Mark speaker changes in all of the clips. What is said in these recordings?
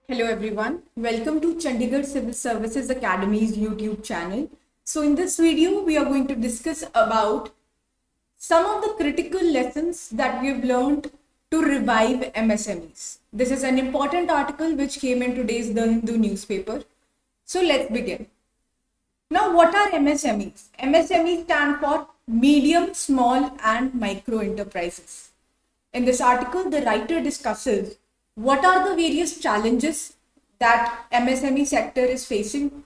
Speaker 1: Hello everyone, welcome to Chandigarh Civil Services Academy's YouTube channel. So in this video, we are going to discuss about some of the critical lessons that we have learned to revive MSMEs. This is an important article which came in today's The Hindu newspaper. So let's begin. Now what are MSMEs? MSMEs stand for medium, small and micro enterprises. In this article, the writer discusses what are the various challenges that MSME sector is facing.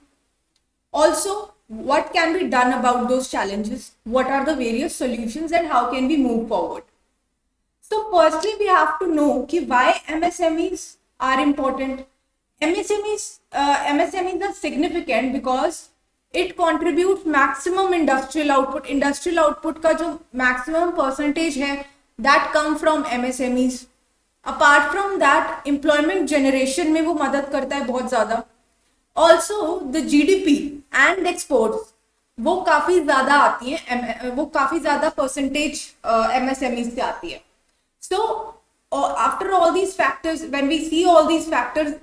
Speaker 1: Also, what can be done about those challenges? What are the various solutions and how can we move forward? So firstly, we have to know why MSMEs are important. MSMEs are significant because it contributes maximum industrial output. Industrial output का जो maximum percentage है that come from MSMEs. Apart from that employment generation में वो मदद करता है बहुत ज्यादा. Also the GDP and exports वो काफी ज्यादा आती है, वो काफी ज्यादा परसेंटेज एमएसएमई से आती है. So after all these factors, when we see all these factors,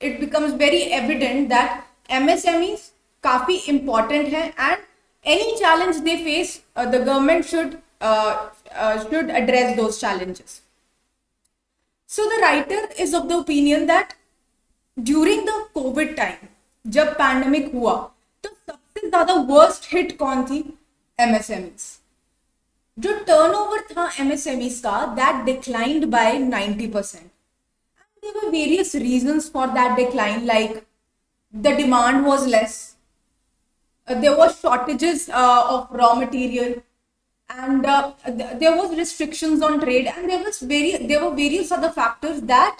Speaker 1: it becomes very evident that MSME काफी इंपॉर्टेंट है and any challenge they face the government should address those challenges. So the writer is of the opinion that during the COVID time, जब pandemic हुआ तो सबसे ज्यादा worst hit कौन थी? MSMEs. जो टर्नओवर था MSMEs का, that declined by 90%. And there were various reasons for that decline, like the demand was less, there was shortages of raw material, and there was restrictions on trade, and there were various other factors that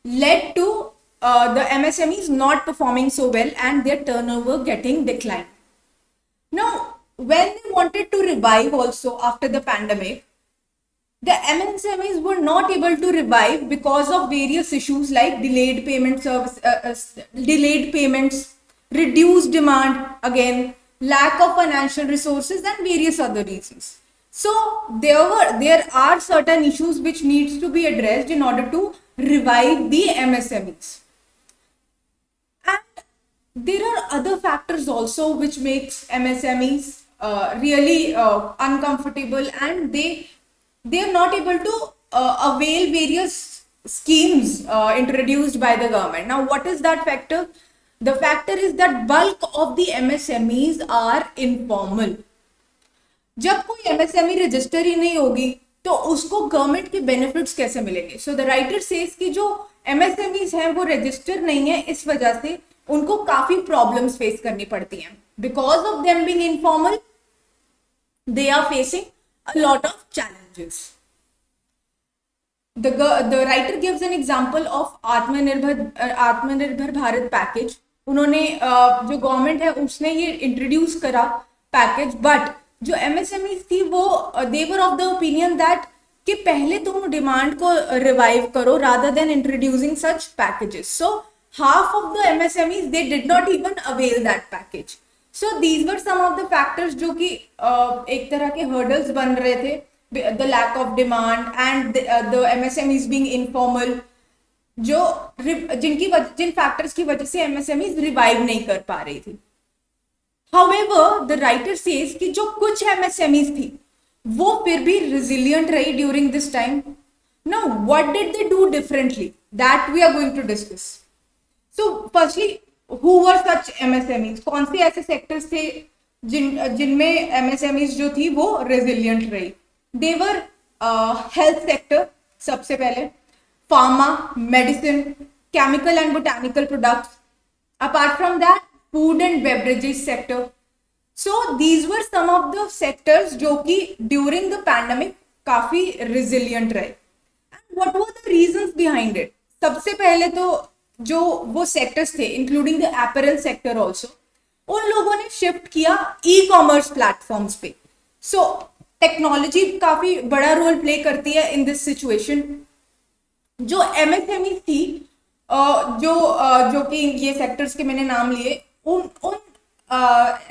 Speaker 1: led to the MSMEs not performing so well and their turnover getting declined. Now, when they wanted to revive also after the pandemic, the MSMEs were not able to revive because of various issues like delayed payments, reduced demand, again lack of financial resources, and various other reasons. So there are certain issues which needs to be addressed in order to revive the MSMEs. And there are other factors also which makes MSMEs really uncomfortable, and they are not able to avail various schemes introduced by the government. Now, what is that factor? The factor is that bulk of the MSMEs are informal. जब कोई MSME register ही नहीं होगी तो उसको government के benefits कैसे मिलेंगे? So the writer says कि जो एमएसएमईज हैं वो रजिस्टर नहीं है, इस वजह से उनको काफी प्रॉब्लम्स फेस करनी पड़ती हैं. Because of them being informal, they are facing a lot of challenges. The writer gives an example of आत्मनिर्भर भारत पैकेज. उन्होंने जो गवर्नमेंट है उसने ये इंट्रोड्यूस करा पैकेज, बट जो एमएसएमईज थी वो they were of the opinion that कि पहले तुम डिमांड को रिवाइव करो rather than introducing such packages. So half of the MSMEs they did not even avail that package. So these were some of the factors जो कि एक तरह के हर्डल्स बन रहे थे. The lack of demand and the MSMEs being informal, जिन फैक्टर्स की वजह से एमएसएमईज रिवाइव नहीं कर पा रही थी. However, the writer says कि जो कुछ MSMEs थी वो फिर भी resilient रही during this time. Now, what did they do differently? That we are going to discuss. So, firstly, who were such MSMEs? कौन से ऐसे sectors थे जिनमें MSMEs जो थी वो resilient रही? They were health sector सबसे पहले, pharma, medicine, chemical and botanical products. Apart from that, food and beverages sector. So these were some of the sectors जो कि ड्यूरिंग द पैंडेमिक काफी रिजिलियंट रहे. And what were the reasons behind it? सबसे पहले तो जो वो sectors थे, including the apparel sector also, उन लोगों ने शिफ्ट किया ई कॉमर्स प्लेटफॉर्म्स पे. सो टेक्नोलॉजी काफी बड़ा रोल प्ले करती है इन दिस सिचुएशन. जो एमएसएमई थी, जो कि ये सेक्टर्स के मैंने नाम लिए, उन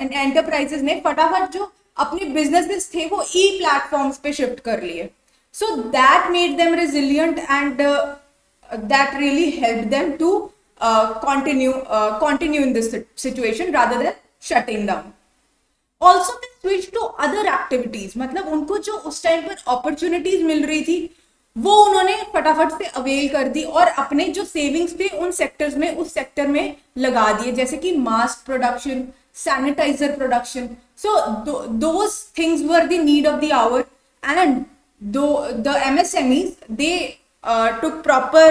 Speaker 1: एंटरप्राइजेस ने फटाफट जो अपने बिजनेसेस थे वो ई प्लेटफॉर्म्स पे शिफ्ट कर लिए. So that made them resilient and that really helped them to continue in this situation rather than shutting down. Also they switch to other activities, मतलब उनको जो उस टाइम पर अपॉर्चुनिटीज मिल रही थी वो उन्होंने फटाफट से अवेल कर दी और अपने जो सेविंग्स थे उन सेक्टर्स में, उस सेक्टर में लगा दिए, जैसे कि mask production, sanitiser production. So those things were the need of the hour and the MSMEs they took proper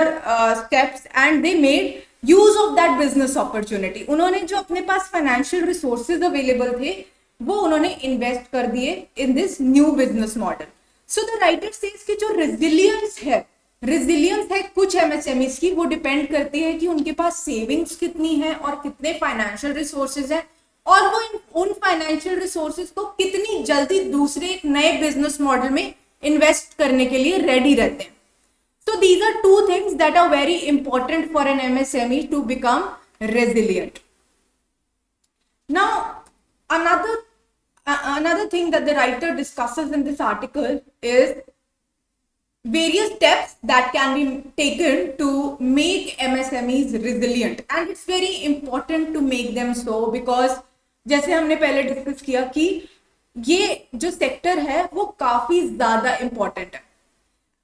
Speaker 1: steps and they made use of that business opportunity. उन्होंने जो अपने पास फाइनेंशियल रिसोर्सेज अवेलेबल थे वो उन्होंने invest कर दिए in this new business model. So the writer says कि जो रेजिलियंस है कुछ MSMEs की, वो डिपेंड करती है कि उनके पास सेविंग्स कितनी है और कितने फाइनेंशियल रिसोर्सेज है और वो उन फाइनेंशियल रिसोर्सेज को कितनी जल्दी दूसरे एक नए बिजनेस मॉडल में इन्वेस्ट करने के लिए रेडी रहते हैं. So these are two things that are very important for an MSME to become resilient. Now, another thing that the writer discusses in this article is various steps that can be taken to make MSMEs resilient, and it's very important to make them so because जैसे हमने पहले discuss किया कि ये जो sector है वो काफी ज्यादा इंपॉर्टेंट है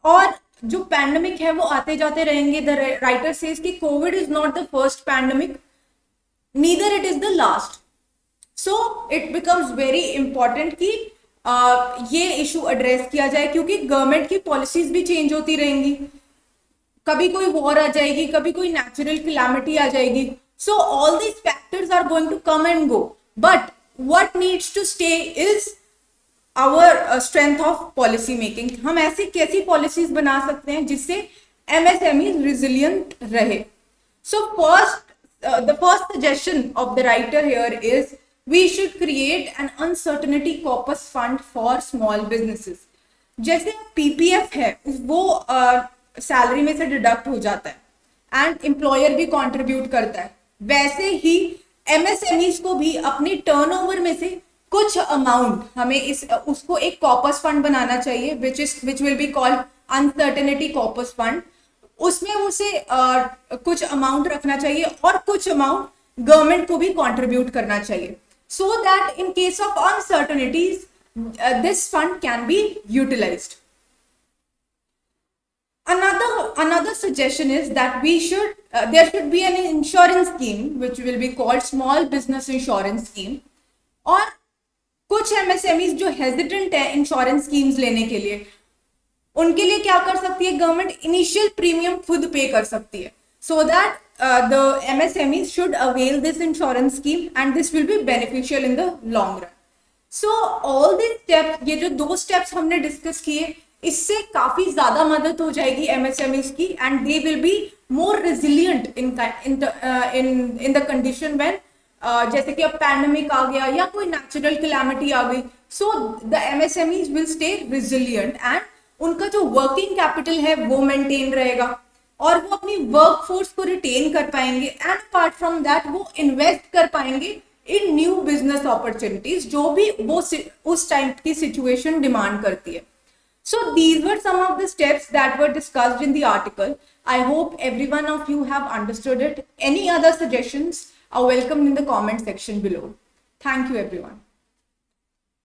Speaker 1: और जो पैंडेमिक है वो आते जाते रहेंगे. द राइटर सेज कि Covid is not the first pandemic, neither it is the last. So it becomes very important कि ये इशू एड्रेस किया जाए क्योंकि गवर्नमेंट की पॉलिसीज भी चेंज होती रहेंगी. कभी कोई वॉर आ जाएगी, कभी कोई नेचुरल कैलामिटी आ जाएगी. So all these factors are going to come and go, but what needs to stay is our strength of policy making. हम ऐसी कैसी पॉलिसीज बना सकते हैं जिससे MSMEs रिजिलियंट रहे. सो the first suggestion of the writer here is we should create an uncertainty corpus fund for small businesses. जैसे PPF है वो सैलरी में से डिडक्ट हो जाता है एंड एम्प्लॉयर भी कंट्रीब्यूट करता है, वैसे ही MSMEs को भी अपनी टर्नओवर में से कुछ अमाउंट हमें उसको एक कॉर्पस फंड बनाना चाहिए which will be called uncertainty corpus fund. उसमें उसे कुछ अमाउंट रखना चाहिए और कुछ अमाउंट गवर्नमेंट को भी कंट्रीब्यूट करना चाहिए so that in case of uncertainties this fund can be utilised. Another suggestion is that there should be an insurance scheme which will be called small business insurance scheme. और कुछ MSMEs जो hesitant है insurance schemes लेने के लिए, उनके लिए क्या कर सकती है गवर्नमेंट, इनिशियल प्रीमियम खुद पे कर सकती है so that the MSMEs should avail this insurance scheme and this will be beneficial in the long run. So all this steps, ये जो 2 स्टेप्स हमने डिस्कस किए, इससे काफी ज्यादा मदद हो जाएगी MSMEs की and they will be more resilient in the condition when जैसे कि अब पैंडेमिक आ गया या कोई नेचुरल कैलामिटी आ गई. So the MSMEs will stay resilient and उनका जो वर्किंग कैपिटल है वो मेंटेन रहेगा और वो अपनी वर्क फोर्स को रिटेन कर पाएंगे एंड अपार्ट फ्रॉम दैट वो इन्वेस्ट कर पाएंगे इन न्यू बिजनेस अपॉर्चुनिटीज जो भी वो उस टाइम की सिचुएशन डिमांड करती है. So these were some of the steps that were discussed in the article. I hope every one of you have understood it. Any other suggestions are welcome in the comment section below. Thank you everyone.